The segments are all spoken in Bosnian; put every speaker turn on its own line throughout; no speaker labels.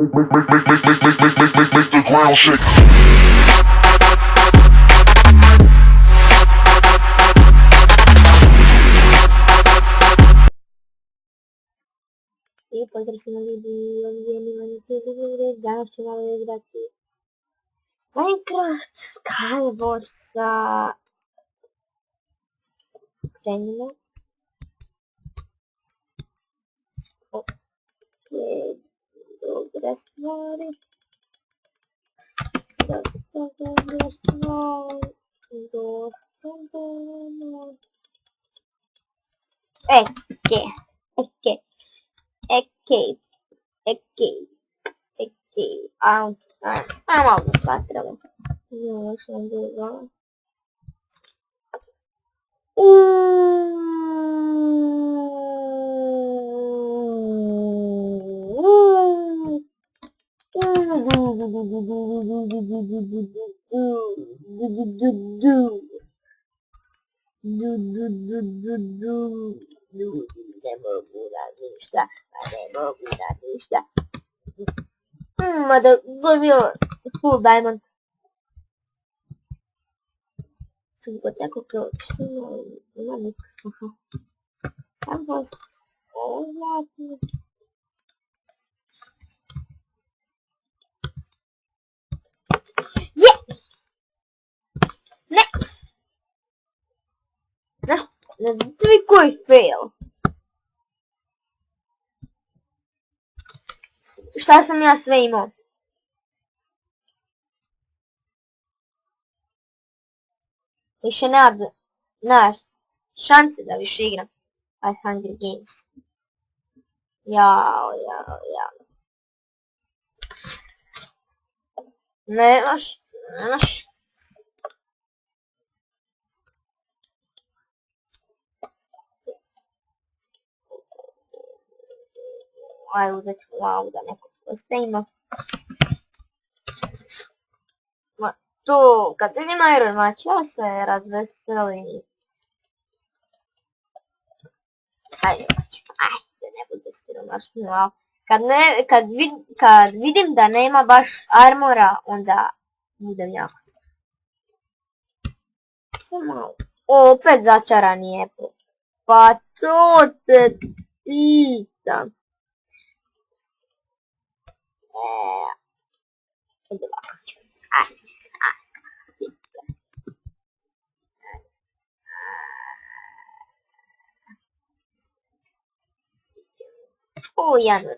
Make the ground shake.
I pozdrav svima ljudi, ovdje je Milan i Filip, danas ću malo igrati Minecraft Skywars-a. Krenimo. Ok, dobre stvari. Dosta dobre stvari. Dosta dobre. Okej. Ajmo ovdje satravo. Još sam druga. Ne mogu da ništa. Mada dobio full diamond. Sam god tako propisano, ima nikakva. Tam vas ovdje. Je! Ne! Znaš, ne znam vi koji fail. Šta sam ja sve imao? Više nema šanse da više igram Hunger Games. Jao. Nemaš. Aj, uzet ću da neko postavimo. To, kad vidim Iron Match, ja se razveselim. Ajde, ne bude siromašno. Kad vidim da nema baš armora, onda budem jako. Samo, opet začarani Apple. Pa to te pitam. Ajde ovako ću. Januar.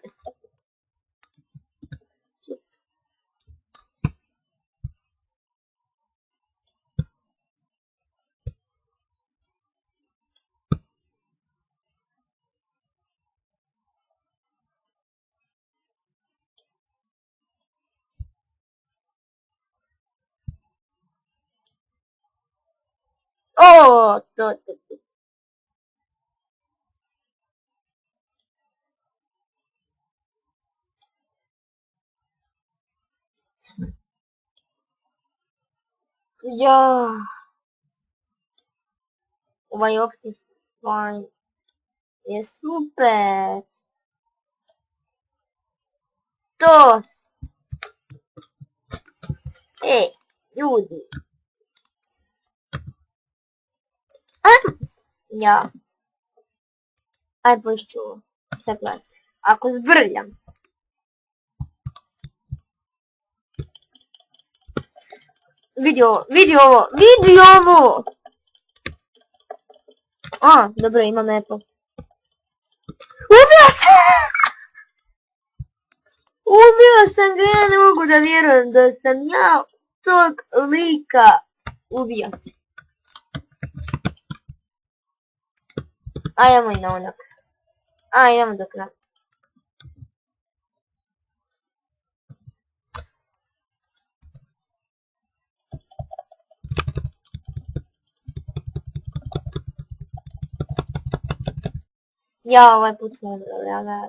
To. Ja. Ovaj Optifine je super. To. Ljudi. Ja. Aj pošću ovo. Sad gledaj. Ako zbrljam. Vidi ovo! Dobro, imam Apple. Ubio sam ga, ja ne mogu da vjerujem da sam ja tog lika ubio. Ajmo i na onak. Idemo dok nam. Ja, ovaj put sam odravljala.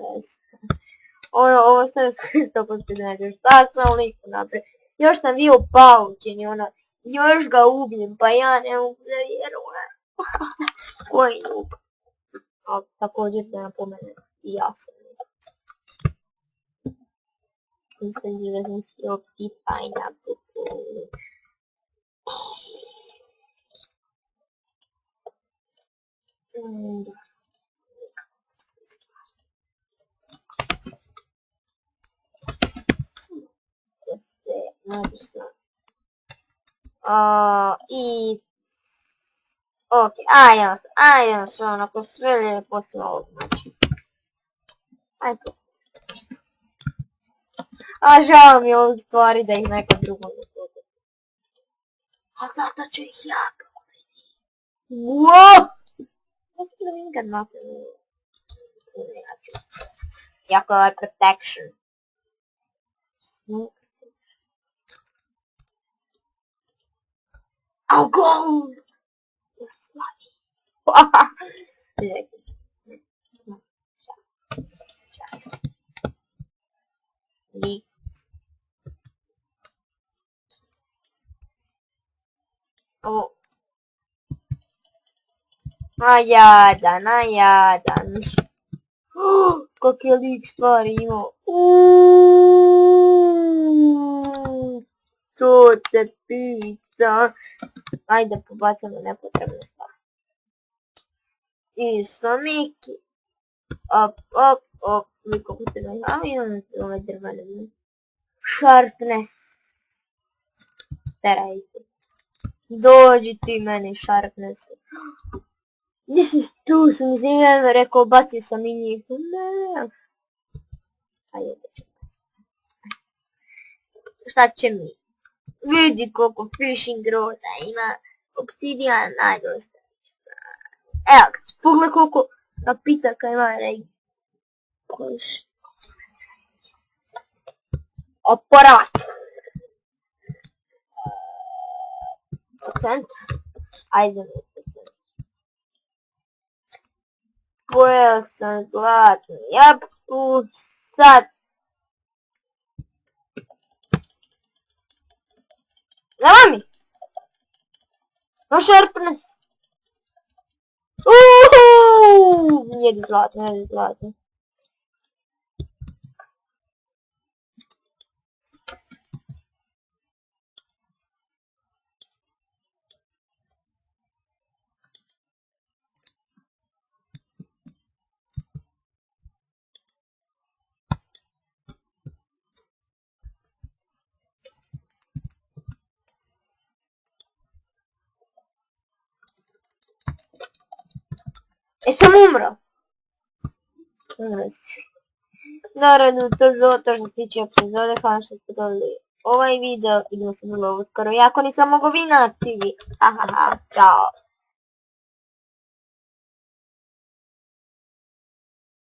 Ovo što je skristo posljednje, šta sam liku napred. Još sam bio paučen i još ga ubijem, pa ja ne mogu da vjerujem. Koji nuk. Također da napomenem, i ja sam nuk. constantly razmislio i pineapple. Da se napisno. I... Ok, ajde ono, ako sve lijepo poslije ovog znači. Ajde. A žao mi je ovih stvari da ih neko drugo ne bude. A zato ću ih ja pobediti. Wow! Ja sam da nikad napravio. Jako je ovaj protection. Au go! Slavi. Li. O. Najadan. Kak je lik stvari imao. To te pizza. Ajde pobacamo nepotrebne stvari. I Soniki. Op. Liko putem imam ove drvane. Sharpness. Terajte. Dođi ti meni Sharpness. Tu sam mislim rekao bacio sam i njih. Ne. Ajde. Šta će mi? Vidi koliko fishing roda ima. Obsidian najdosta. Evo ga, pogledaj koliko napitaka ima regi. Kojiš. Oporavak. Procent. Ajde mi procent. Pojeo sam zlatnu jabuku. Sad. Nema mi. No Sharpness. Jedi zlatno. Sam umro. Umro si. Naravno, to je bilo to što se tiče epizode, hvala što ste gledali ovaj video, vidimo se vrlo uskoro, jako nisam mogo vi na TV. Čao.